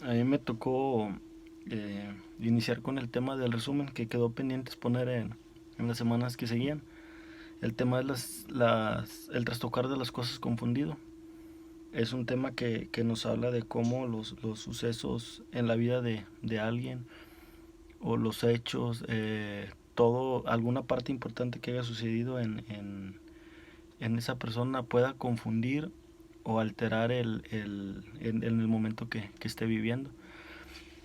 A mí me tocó iniciar con el tema del resumen que quedó pendiente exponer en las semanas que seguían. El tema es el trastocar de las cosas confundido. Es un tema que nos habla de cómo los sucesos en la vida de alguien o los hechos, todo, alguna parte importante que haya sucedido en esa persona pueda confundir o alterar en el momento que esté viviendo.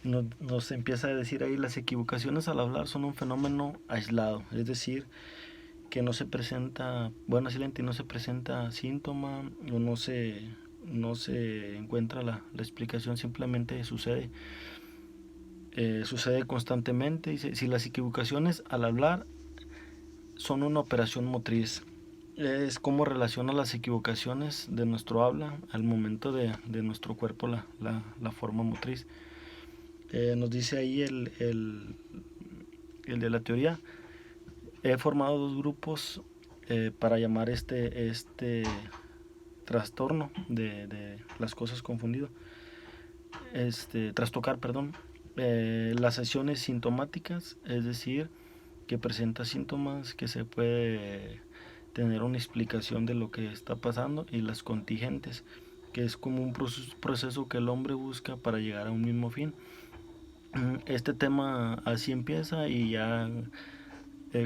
Nos empieza a decir ahí, las equivocaciones al hablar son un fenómeno aislado, es decir, que no se presenta, bueno, silente, no se presenta síntoma o no se encuentra la explicación, simplemente sucede. Sucede constantemente. Dice, si las equivocaciones al hablar son una operación motriz, es cómo relaciona las equivocaciones de nuestro habla al momento de nuestro cuerpo, la forma motriz. Nos dice ahí el de la teoría. He formado dos grupos para llamar este trastorno de las cosas confundido, trastocar, perdón. Las sesiones sintomáticas, es decir, que presenta síntomas, que se puede tener una explicación de lo que está pasando, y las contingentes, que es como un proceso que el hombre busca para llegar a un mismo fin. Este tema así empieza y ya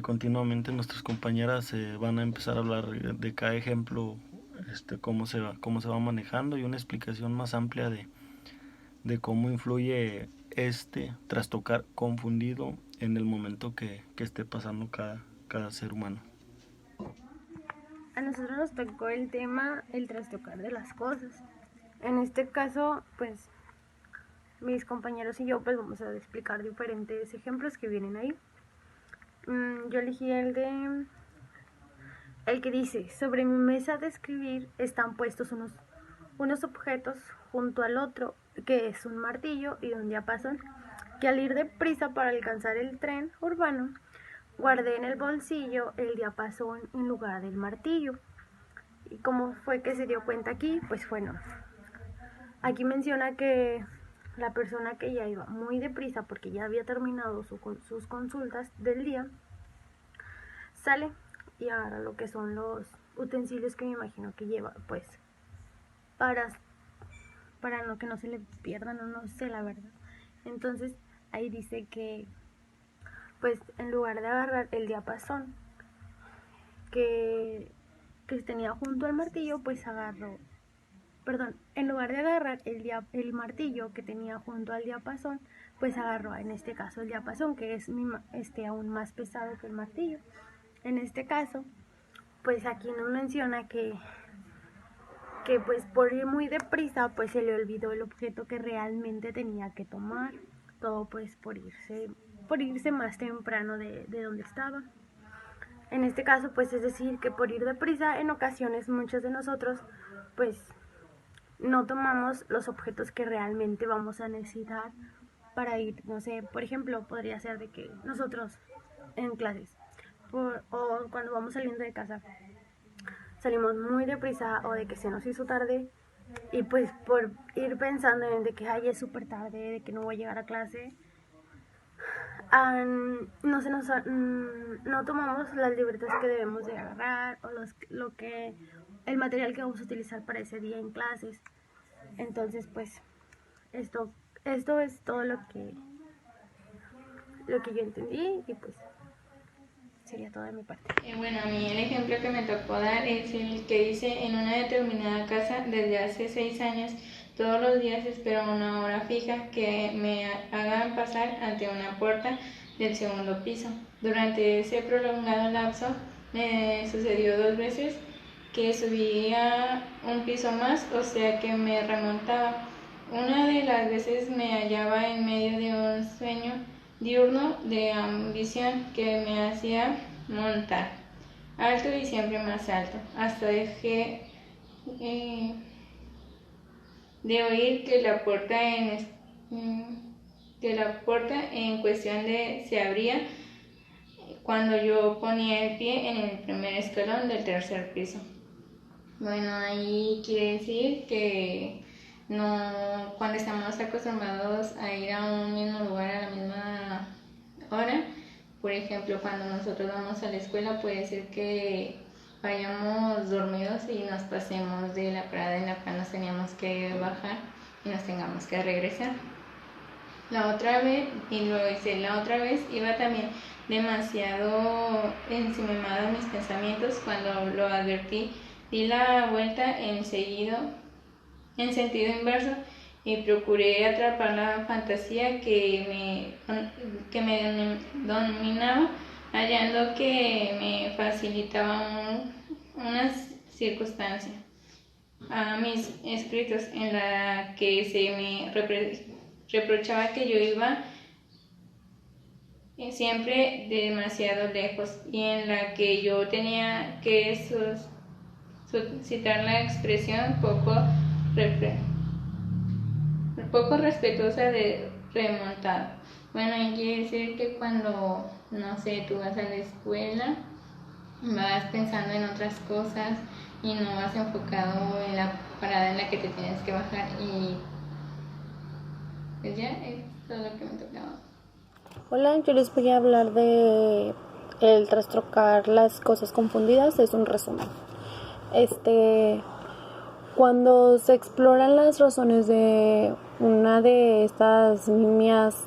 continuamente nuestras compañeras van a empezar a hablar de cada ejemplo, cómo se va manejando, y una explicación más amplia de cómo influye este trastocar confundido en el momento que esté pasando cada ser humano. A nosotros nos tocó el tema, el trastocar de las cosas. En este caso, pues mis compañeros y yo pues vamos a explicar diferentes ejemplos que vienen ahí. Yo elegí el que dice: sobre mi mesa de escribir están puestos unos objetos junto al otro, que es un martillo y un diapasón, que al ir deprisa para alcanzar el tren urbano, guardé en el bolsillo el diapasón en lugar del martillo. ¿Y cómo fue que se dio cuenta aquí? Pues bueno, aquí menciona que la persona que ya iba muy deprisa porque ya había terminado sus consultas del día, sale y agarra lo que son los utensilios que me imagino que lleva, pues, para, para no que no se le pierdan, o no sé la verdad. Entonces ahí dice que, pues, en lugar de agarrar el diapasón que, que tenía junto al martillo, pues agarró, perdón, en lugar de agarrar el martillo que tenía junto al diapasón, pues agarró en este caso el diapasón, que es aún más pesado que el martillo. En este caso, pues aquí nos menciona que pues por ir muy deprisa, pues se le olvidó el objeto que realmente tenía que tomar. Todo pues por irse más temprano de donde estaba. En este caso, pues es decir, que por ir deprisa, en ocasiones muchos de nosotros, pues no tomamos los objetos que realmente vamos a necesitar para ir, no sé, por ejemplo, podría ser de que nosotros en clases o cuando vamos saliendo de casa salimos muy deprisa o de que se nos hizo tarde, y pues por ir pensando en de que ay, es súper tarde, de que no voy a llegar a clase, no se nos no tomamos las libretas que debemos de agarrar o el material que vamos a utilizar para ese día en clases. Entonces pues esto esto es todo lo que yo entendí, y pues sería todo de mi parte. Bueno, a mí el ejemplo que me tocó dar es el que dice: en una determinada casa desde hace 6 años, todos los días espero una hora fija que me hagan pasar ante una puerta del segundo piso. Durante ese prolongado lapso me sucedió 2 veces que subía un piso más, o sea que me remontaba. Una de las veces me hallaba en medio de un sueño diurno de ambición que me hacía montar alto y siempre más alto, hasta dejé eh, de oír que la puerta en cuestión se abría cuando yo ponía el pie en el primer escalón del tercer piso. Bueno, ahí quiere decir que no, cuando estamos acostumbrados a ir a un mismo lugar a la misma hora. Por ejemplo, cuando nosotros vamos a la escuela puede ser que vayamos dormidos y nos pasemos de la parada en la cual nos teníamos que bajar y nos tengamos que regresar. La otra vez, y lo hice, la otra vez iba también demasiado ensimismado en mis pensamientos. Cuando lo advertí, di la vuelta en sentido inverso y procuré atrapar la fantasía que me dominaba, hallando que me facilitaba una circunstancia a mis escritos en la que se me reprochaba que yo iba siempre demasiado lejos y en la que yo tenía que suscitar la expresión poco respetuosa de remontado. Bueno, quiere decir que cuando, no sé, tú vas a la escuela, vas pensando en otras cosas y no vas enfocado en la parada en la que te tienes que bajar, y pues ya es todo lo que me tocaba. Hola, yo les voy a hablar de el trastocar las cosas confundidas. Es un resumen. Cuando se exploran las razones de una de estas nimias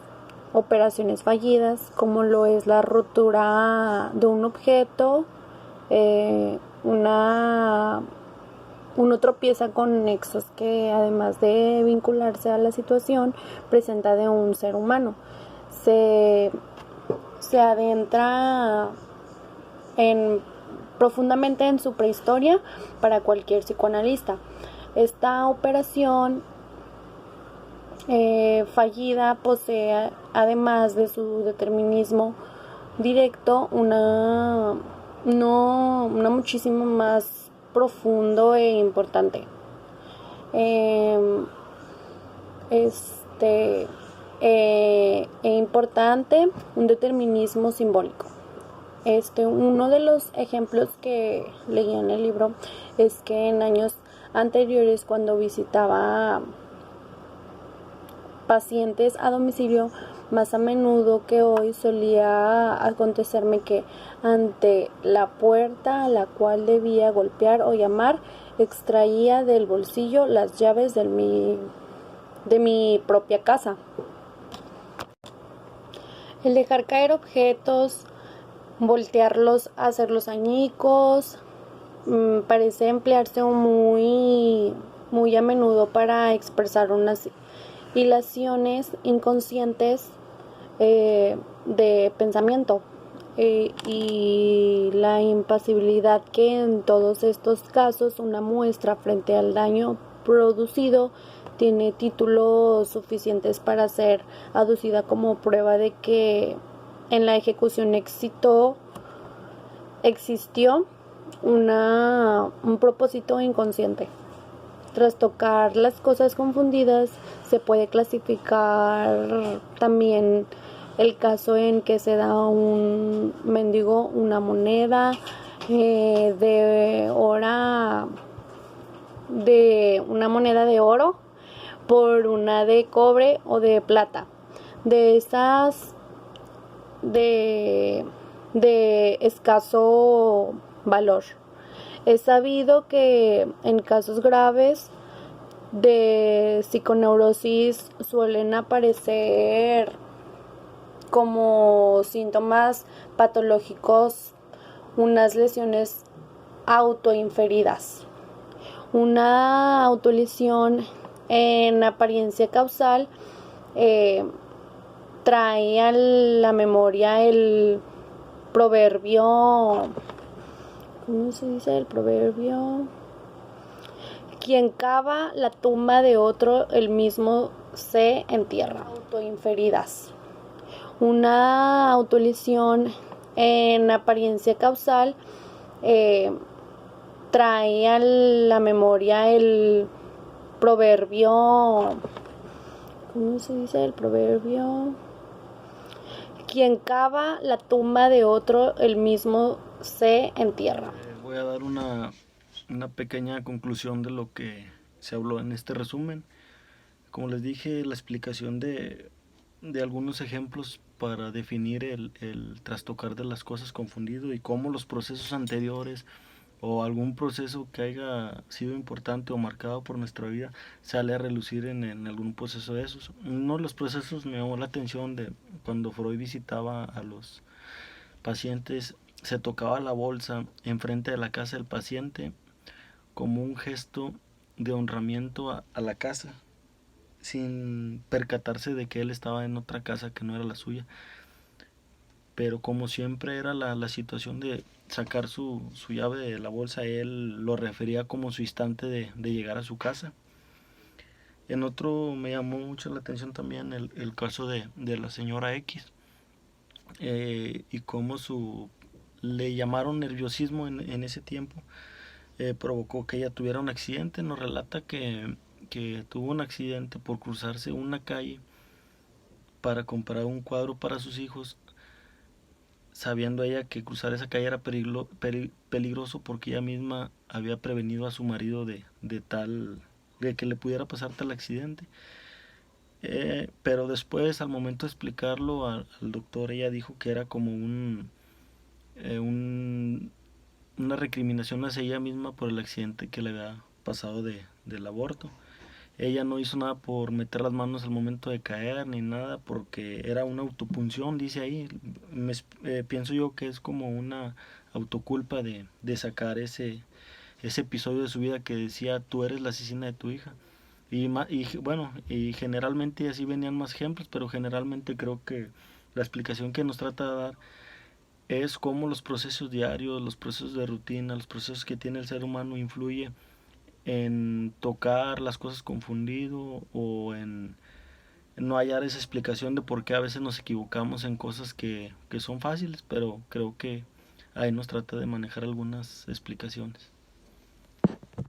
operaciones fallidas, como lo es la ruptura de un objeto, uno tropieza con nexos que, además de vincularse a la situación, presenta de un ser humano. Se adentra profundamente en su prehistoria para cualquier psicoanalista. Esta operación fallida posee, además de su determinismo directo, una muchísimo más profundo e importante. Un determinismo simbólico. Uno de los ejemplos que leí en el libro es que en años anteriores, cuando visitaba pacientes a domicilio, más a menudo que hoy solía acontecerme que ante la puerta a la cual debía golpear o llamar, extraía del bolsillo las llaves de mi propia casa. El dejar caer objetos, voltearlos, hacerlos añicos, parece emplearse muy a menudo para expresar unas hilaciones inconscientes de pensamiento, y la impasibilidad que en todos estos casos una muestra frente al daño producido tiene títulos suficientes para ser aducida como prueba de que en la ejecución existió un propósito inconsciente. Tras tocar las cosas confundidas, se puede clasificar también el caso en que se da a un mendigo una moneda una moneda de oro por una de cobre o de plata. De esas de escaso valor. Es sabido que en casos graves de psiconeurosis suelen aparecer como síntomas patológicos unas lesiones autoinferidas. Una autolesión en apariencia causal trae a la memoria el proverbio, ¿cómo se dice? El proverbio: quien cava la tumba de otro, el mismo se entierra. Autoinferidas. Una autolesión en apariencia causal trae a la memoria el proverbio, ¿cómo se dice? El proverbio: quien cava la tumba de otro, el mismo se entierra. Voy a dar una pequeña conclusión de lo que se habló en este resumen. Como les dije, la explicación de algunos ejemplos para definir el trastocar de las cosas confundido y cómo los procesos anteriores o algún proceso que haya sido importante o marcado por nuestra vida sale a relucir en algún proceso de esos. Uno de los procesos me llamó la atención de cuando Freud visitaba a los pacientes, se tocaba la bolsa enfrente de la casa del paciente como un gesto de honramiento a la casa, sin percatarse de que él estaba en otra casa que no era la suya. Pero como siempre era la situación de sacar su llave de la bolsa, él lo refería como su instante de llegar a su casa. En otro me llamó mucho la atención también el caso de la señora X, y cómo le llamaron nerviosismo en ese tiempo, provocó que ella tuviera un accidente. Nos relata que tuvo un accidente por cruzarse una calle para comprar un cuadro para sus hijos, sabiendo ella que cruzar esa calle era peligroso porque ella misma había prevenido a su marido de que le pudiera pasar tal accidente. Pero después, al momento de explicarlo al doctor, ella dijo que era como una recriminación hacia ella misma por el accidente que le había pasado del aborto. Ella no hizo nada por meter las manos al momento de caer ni nada, porque era una autopunción, dice ahí. Pienso yo que es como una autoculpa de sacar ese episodio de su vida que decía: tú eres la asesina de tu hija. Bueno, y generalmente así venían más ejemplos, pero generalmente creo que la explicación que nos trata de dar es cómo los procesos diarios, los procesos de rutina, los procesos que tiene el ser humano influye en tocar las cosas confundido o en no hallar esa explicación de por qué a veces nos equivocamos en cosas que son fáciles, pero creo que ahí nos trata de manejar algunas explicaciones.